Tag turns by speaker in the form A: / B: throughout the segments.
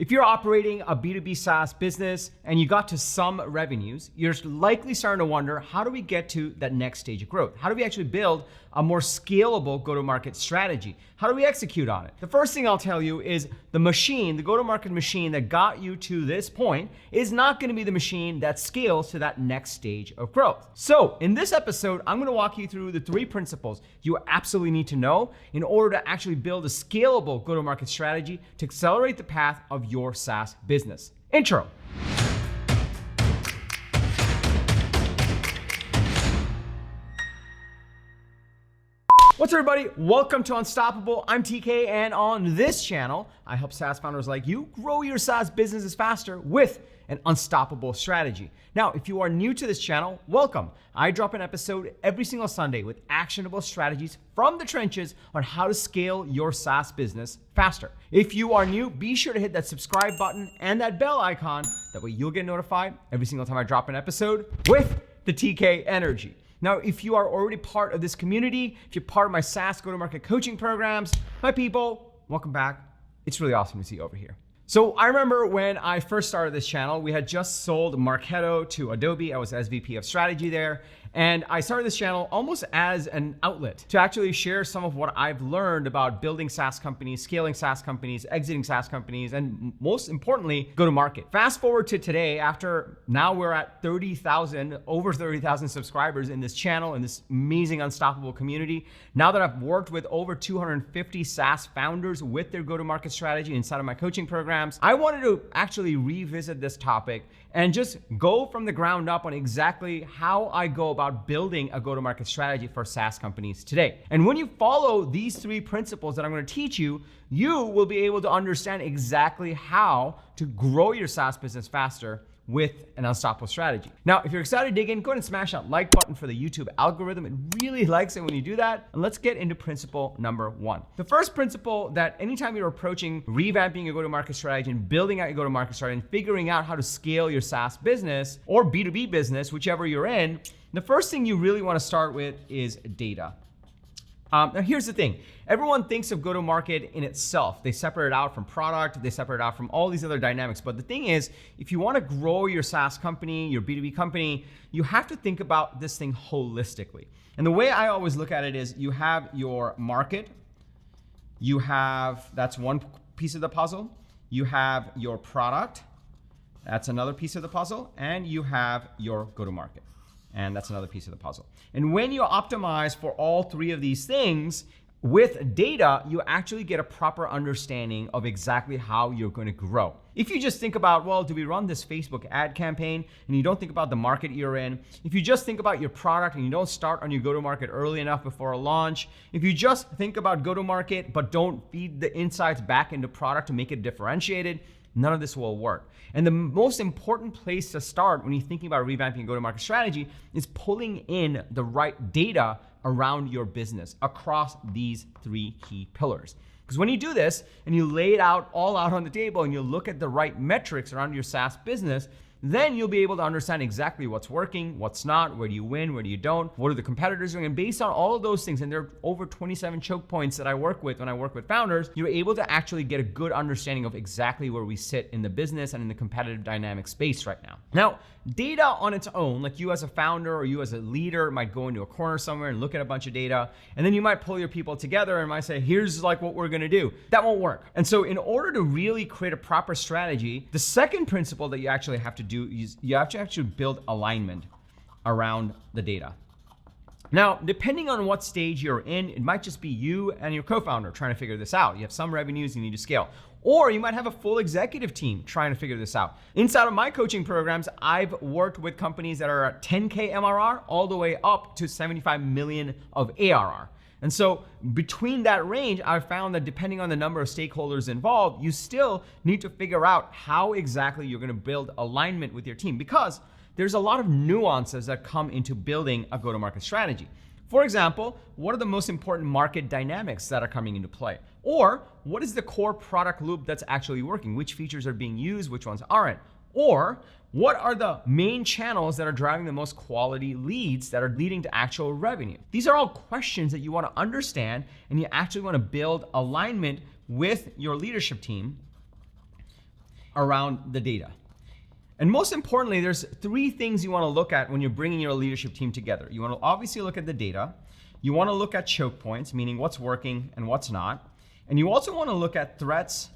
A: If you're operating a B2B SaaS business and you got to some revenues, you're likely starting to wonder, how do we get to that next stage of growth? How do we actually build a more scalable go-to-market strategy? How do we execute on it? The first thing I'll tell you is the machine, the go-to-market machine that got you to this point is not gonna be the machine that scales to that next stage of growth. So in this episode, I'm gonna walk you through the 3 principles you absolutely need to know in order to actually build a scalable go-to-market strategy to accelerate the path of your SaaS business. Intro. What's up, everybody? Welcome to Unstoppable. I'm TK, and on this channel, I help SaaS founders like you grow your SaaS businesses faster with an unstoppable strategy. Now, if you are new to this channel, welcome. I drop an episode every single Sunday with actionable strategies from the trenches on how to scale your SaaS business faster. If you are new, be sure to hit that subscribe button and that bell icon. That way you'll get notified every single time I drop an episode with the TK energy. Now, if you are already part of this community, if you're part of my SaaS go-to-market coaching programs, my people, welcome back. It's really awesome to see you over here. So I remember when I first started this channel, we had just sold Marketo to Adobe. I was SVP of strategy there. And I started this channel almost as an outlet to actually share some of what I've learned about building SaaS companies, scaling SaaS companies, exiting SaaS companies, and most importantly, go to market. Fast forward to today, after now we're at 30,000, over 30,000 subscribers in this channel, in this amazing unstoppable community. Now that I've worked with over 250 SaaS founders with their go-to-market strategy inside of my coaching programs, I wanted to actually revisit this topic and just go from the ground up on exactly how I go about building a go-to-market strategy for SaaS companies today. And when you follow these 3 principles that I'm gonna teach you, you will be able to understand exactly how to grow your SaaS business faster with an unstoppable strategy. Now, if you're excited to dig in, go ahead and smash that like button for the YouTube algorithm. It really likes it when you do that. And let's get into principle number 1. The first principle that anytime you're approaching revamping your go-to-market strategy and building out your go-to-market strategy and figuring out how to scale your SaaS business or B2B business, whichever you're in, the first thing you really want to start with is data. Now here's the thing. Everyone thinks of go-to-market in itself. They separate it out from product, they separate it out from all these other dynamics. But the thing is, if you want to grow your SaaS company, your B2B company, you have to think about this thing holistically. And the way I always look at it is you have your market, that's one piece of the puzzle. You have your product, that's another piece of the puzzle, and you have your go-to-market. And that's another piece of the puzzle. And when you optimize for all 3 of these things with data, you actually get a proper understanding of exactly how you're going to grow. If you just think about, well, do we run this Facebook ad campaign, and you don't think about the market you're in, if you just think about your product and you don't start on your go-to-market early enough before a launch, if you just think about go-to-market but don't feed the insights back into product to make it differentiated, none of this will work. And the most important place to start when you're thinking about revamping go-to-market strategy is pulling in the right data around your business across these 3 key pillars. Because when you do this and you lay it out all out on the table and you look at the right metrics around your SaaS business, then you'll be able to understand exactly what's working, what's not, where do you win, where do you don't, what are the competitors doing, and based on all of those things, and there are over 27 choke points that I work with when I work with founders, you're able to actually get a good understanding of exactly where we sit in the business and in the competitive dynamic space right now. Now, data on its own, like you as a founder or you as a leader might go into a corner somewhere and look at a bunch of data, and then you might pull your people together and might say, here's like what we're gonna do. That won't work. And so in order to really create a proper strategy, the second principle that you actually have to do is you have to actually build alignment around the data. Now, depending on what stage you're in, it might just be you and your co-founder trying to figure this out. You have some revenues you need to scale. Or you might have a full executive team trying to figure this out. Inside of my coaching programs, I've worked with companies that are at 10K MRR all the way up to 75 million of ARR. And so between that range, I've found that depending on the number of stakeholders involved, you still need to figure out how exactly you're gonna build alignment with your team, because there's a lot of nuances that come into building a go-to-market strategy. For example, what are the most important market dynamics that are coming into play? Or what is the core product loop that's actually working? Which features are being used, which ones aren't? Or what are the main channels that are driving the most quality leads that are leading to actual revenue? These are all questions that you want to understand, and you actually want to build alignment with your leadership team. around the data. And most importantly, there's 3 things you want to look at when you're bringing your leadership team together. You want to obviously look at the data. You want to look at choke points, meaning what's working and what's not. And you also want to look at threats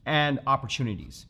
A: and opportunities.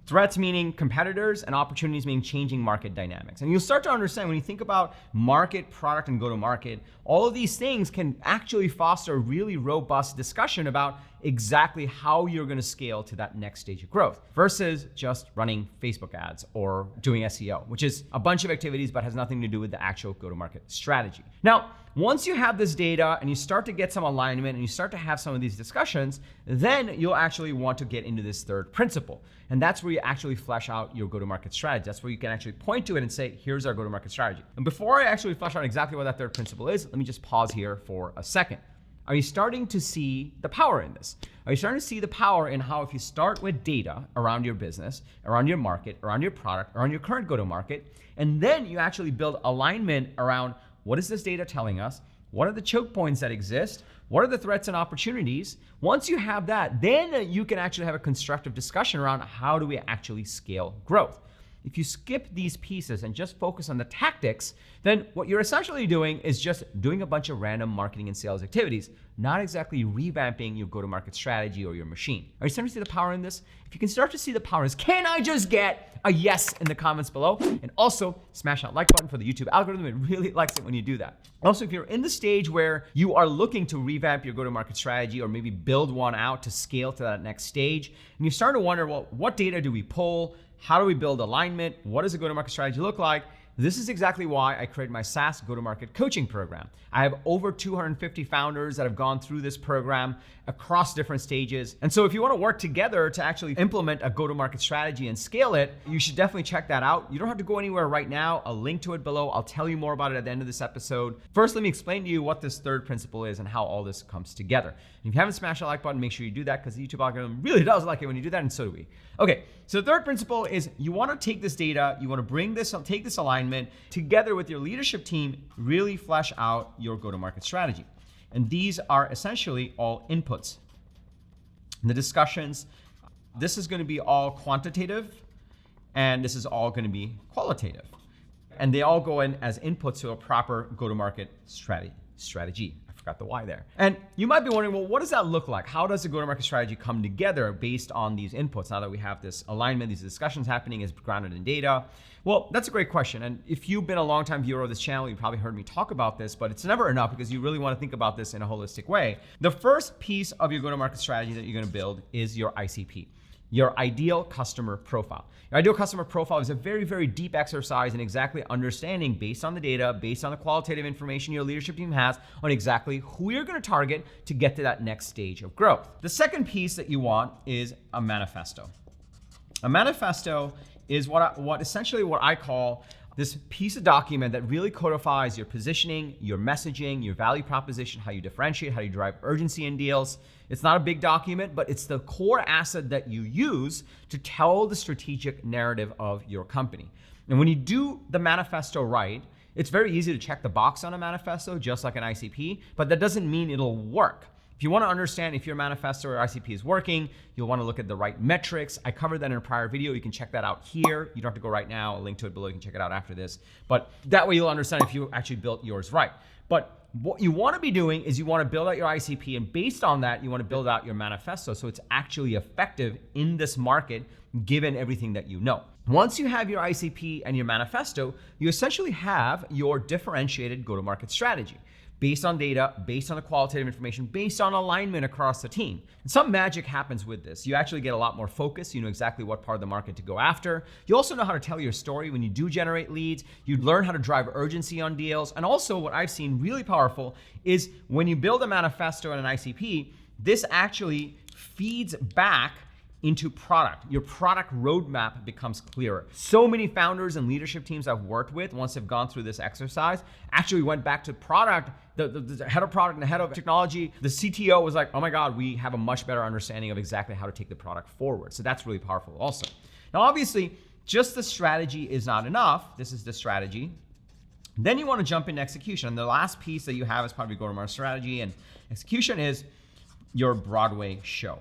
A: Threats meaning competitors, and opportunities meaning changing market dynamics. And you'll start to understand when you think about market, product, and go-to-market, all of these things can actually foster a really robust discussion about exactly how you're going to scale to that next stage of growth versus just running Facebook ads or doing SEO, which is a bunch of activities but has nothing to do with the actual go-to-market strategy. Now, once you have this data and you start to get some alignment and you start to have some of these discussions, then you'll actually want to get into this 3rd principle. And that's where you actually flesh out your go-to-market strategy. That's where you can actually point to it and say, here's our go-to-market strategy. And before I actually flesh out exactly what that 3rd principle is, let me just pause here for a second. Are you starting to see the power in this? Are you starting to see the power in how if you start with data around your business, around your market, around your product, around your current go-to-market, and then you actually build alignment around what is this data telling us? What are the choke points that exist? What are the threats and opportunities? Once you have that, then you can actually have a constructive discussion around how do we actually scale growth. If you skip these pieces and just focus on the tactics, then what you're essentially doing is just doing a bunch of random marketing and sales activities, not exactly revamping your go-to-market strategy or your machine. Are you starting to see the power in this? If you can start to see the power in this, can I just get a yes in the comments below? And also smash that like button for the YouTube algorithm. It really likes it when you do that. Also, if you're in the stage where you are looking to revamp your go-to-market strategy or maybe build one out to scale to that next stage, and you start to wonder, well, what data do we pull? How do we build alignment? What does a go-to-market strategy look like? This is exactly why I created my SaaS go-to-market coaching program. I have over 250 founders that have gone through this program across different stages. And so if you want to work together to actually implement a go-to-market strategy and scale it, you should definitely check that out. You don't have to go anywhere right now. I'll link to it below. I'll tell you more about it at the end of this episode. First, let me explain to you what this 3rd principle is and how all this comes together. And if you haven't smashed that like button, make sure you do that because the YouTube algorithm really does like it when you do that, and so do we. Okay, so the 3rd principle is you want to take this data, you want to bring this, take this alignment together with your leadership team, really flesh out your go-to-market strategy. And these are essentially all inputs. In the discussions, this is going to be all quantitative and this is all going to be qualitative. And they all go in as inputs to a proper go-to-market strategy. I forgot the Y there. And you might be wondering, well, what does that look like? How does the go-to-market strategy come together based on these inputs? Now that we have this alignment, these discussions happening is grounded in data. Well, that's a great question. And if you've been a longtime viewer of this channel, you probably heard me talk about this, but it's never enough because you really want to think about this in a holistic way. The first piece of your go-to-market strategy that you're going to build is your ICP. Your ideal customer profile. Your ideal customer profile is a very, very deep exercise in exactly understanding based on the data, based on the qualitative information your leadership team has on exactly who you're going to target to get to that next stage of growth. The second piece that you want is a manifesto. A manifesto is essentially what I call this piece of document that really codifies your positioning, your messaging, your value proposition, how you differentiate, how you drive urgency in deals. It's not a big document, but it's the core asset that you use to tell the strategic narrative of your company. And when you do the manifesto right, it's very easy to check the box on a manifesto, just like an ICP, but that doesn't mean it'll work. If you want to understand if your manifesto or ICP is working, you'll want to look at the right metrics. I covered that in a prior video. You can check that out here. You don't have to go right now. I'll link to it below. You can check it out after this. But that way you'll understand if you actually built yours right. But what you want to be doing is you want to build out your ICP, and based on that, you want to build out your manifesto so it's actually effective in this market given everything that you know. Once you have your ICP and your manifesto, you essentially have your differentiated go-to-market strategy. Based on data, based on the qualitative information, based on alignment across the team. And some magic happens with this. You actually get a lot more focus. You know exactly what part of the market to go after. You also know how to tell your story when you do generate leads. You learn how to drive urgency on deals. And also what I've seen really powerful is when you build a manifesto and an ICP, this actually feeds back into product. Your product roadmap becomes clearer. So many founders and leadership teams I've worked with, once they've gone through this exercise, actually went back to product. The head of product and the head of technology, the CTO was like, oh my God, we have a much better understanding of exactly how to take the product forward. So that's really powerful also. Now, obviously, just the strategy is not enough. This is the strategy. Then you want to jump into execution. And the last piece that you have as part of your go-to-market strategy and execution is your Broadway show.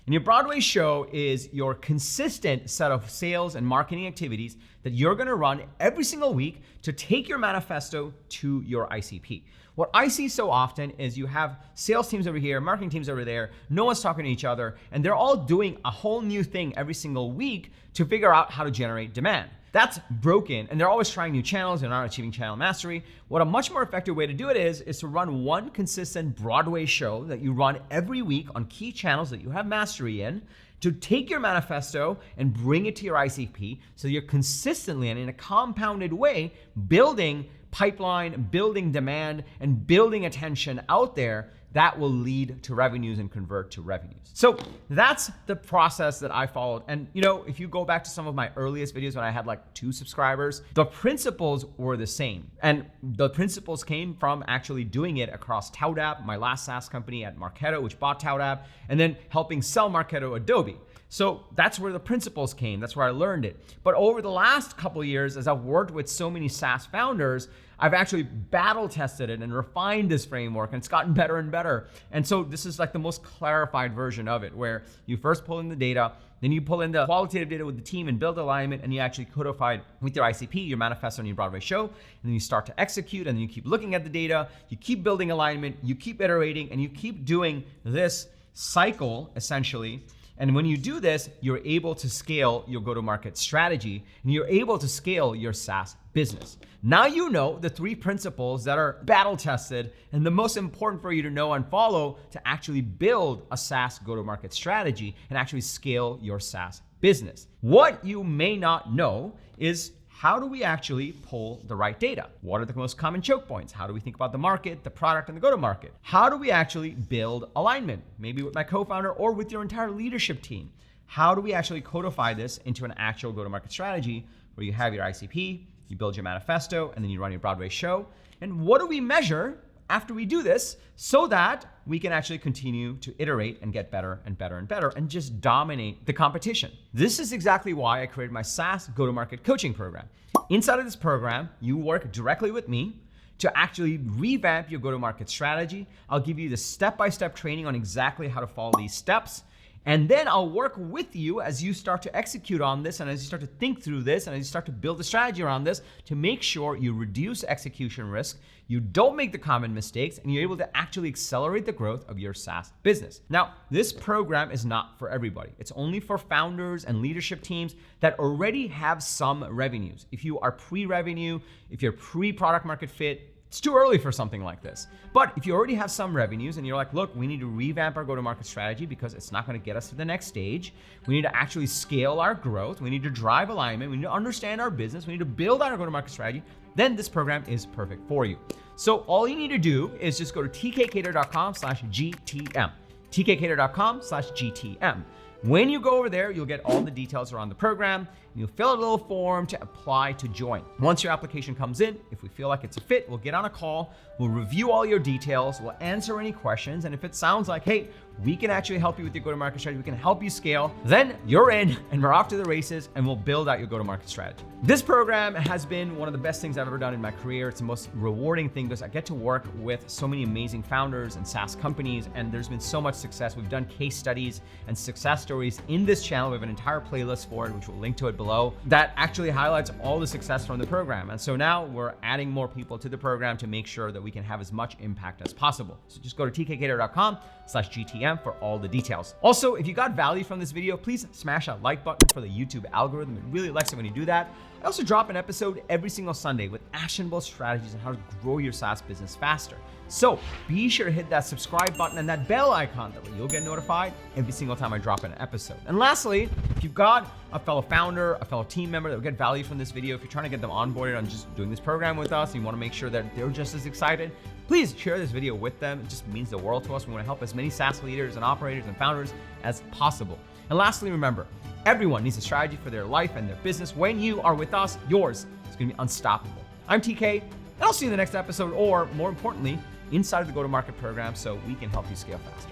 A: And your Broadway show is your consistent set of sales and marketing activities that you're gonna run every single week to take your manifesto to your ICP. What I see so often is you have sales teams over here, marketing teams over there, no one's talking to each other, and they're all doing a whole new thing every single week to figure out how to generate demand. That's broken, and they're always trying new channels and aren't achieving channel mastery. What a much more effective way to do it is to run one consistent Broadway show that you run every week on key channels that you have mastery in, to take your manifesto and bring it to your ICP so you're consistently and in a compounded way building pipeline, building demand, and building attention out there that will lead to revenues and convert to revenues. So that's the process that I followed. And if you go back to some of my earliest videos when I had like 2 subscribers, the principles were the same. And the principles came from actually doing it across ToutApp, my last SaaS company at Marketo, which bought ToutApp, and then helping sell Marketo Adobe. So that's where the principles came. That's where I learned it. But over the last couple of years, as I've worked with so many SaaS founders, I've actually battle tested it and refined this framework, and it's gotten better and better. And so this is like the most clarified version of it, where you first pull in the data, then you pull in the qualitative data with the team and build alignment, and you actually codify it with your ICP, your manifesto, and your Broadway show. And then you start to execute, and then you keep looking at the data, you keep building alignment, you keep iterating, and you keep doing this cycle essentially. And when you do this, you're able to scale your go-to-market strategy, and you're able to scale your SaaS business. Now you know the 3 principles that are battle-tested and the most important for you to know and follow to actually build a SaaS go-to-market strategy and actually scale your SaaS business. What you may not know is, how do we actually pull the right data? What are the most common choke points? How do we think about the market, the product, and the go-to-market? How do we actually build alignment? Maybe with my co-founder or with your entire leadership team. How do we actually codify this into an actual go-to-market strategy where you have your ICP, you build your manifesto, and then you run your Broadway show? And what do we measure after we do this so that we can actually continue to iterate and get better and better and better and just dominate the competition? This is exactly why I created my SaaS go-to-market coaching program. Inside of this program, you work directly with me to actually revamp your go-to-market strategy. I'll give you the step-by-step training on exactly how to follow these steps. And then I'll work with you as you start to execute on this, and as you start to think through this, and as you start to build a strategy around this to make sure you reduce execution risk, you don't make the common mistakes, and you're able to actually accelerate the growth of your SaaS business. Now, this program is not for everybody. It's only for founders and leadership teams that already have some revenues. If you are pre-revenue, if you're pre-product market fit, it's too early for something like this. But if you already have some revenues and you're like, look, we need to revamp our go-to-market strategy because it's not gonna get us to the next stage. We need to actually scale our growth. We need to drive alignment. We need to understand our business. We need to build out our go-to-market strategy. Then this program is perfect for you. So all you need to do is just go to tkcater.com/GTM. tkcater.com/GTM. When you go over there, you'll get all the details around the program. You'll fill out a little form to apply to join. Once your application comes in, if we feel like it's a fit, we'll get on a call, we'll review all your details, we'll answer any questions, and if it sounds like, hey, we can actually help you with your go-to-market strategy, we can help you scale, then you're in and we're off to the races and we'll build out your go-to-market strategy. This program has been one of the best things I've ever done in my career. It's the most rewarding thing because I get to work with so many amazing founders and SaaS companies, and there's been so much success. We've done case studies and success stories in this channel. We have an entire playlist for it, which we'll link to it below, that actually highlights all the success from the program. And so now we're adding more people to the program to make sure that we can have as much impact as possible. So just go to tkcater.com/GTM for all the details. Also, if you got value from this video, please smash that like button for the YouTube algorithm. It really likes it when you do that. I also drop an episode every single Sunday with actionable strategies on how to grow your SaaS business faster. So be sure to hit that subscribe button and that bell icon, that way you'll get notified every single time I drop an episode. And lastly, if you've got a fellow founder, a fellow team member that will get value from this video, if you're trying to get them onboarded on just doing this program with us, and you want to make sure that they're just as excited, please share this video with them. It just means the world to us. We want to help as many SaaS leaders and operators and founders as possible. And lastly, remember, everyone needs a strategy for their life and their business. When you are with us, yours is going to be unstoppable. I'm TK, and I'll see you in the next episode, or more importantly, inside of the go-to-market program so we can help you scale faster.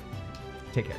A: Take care.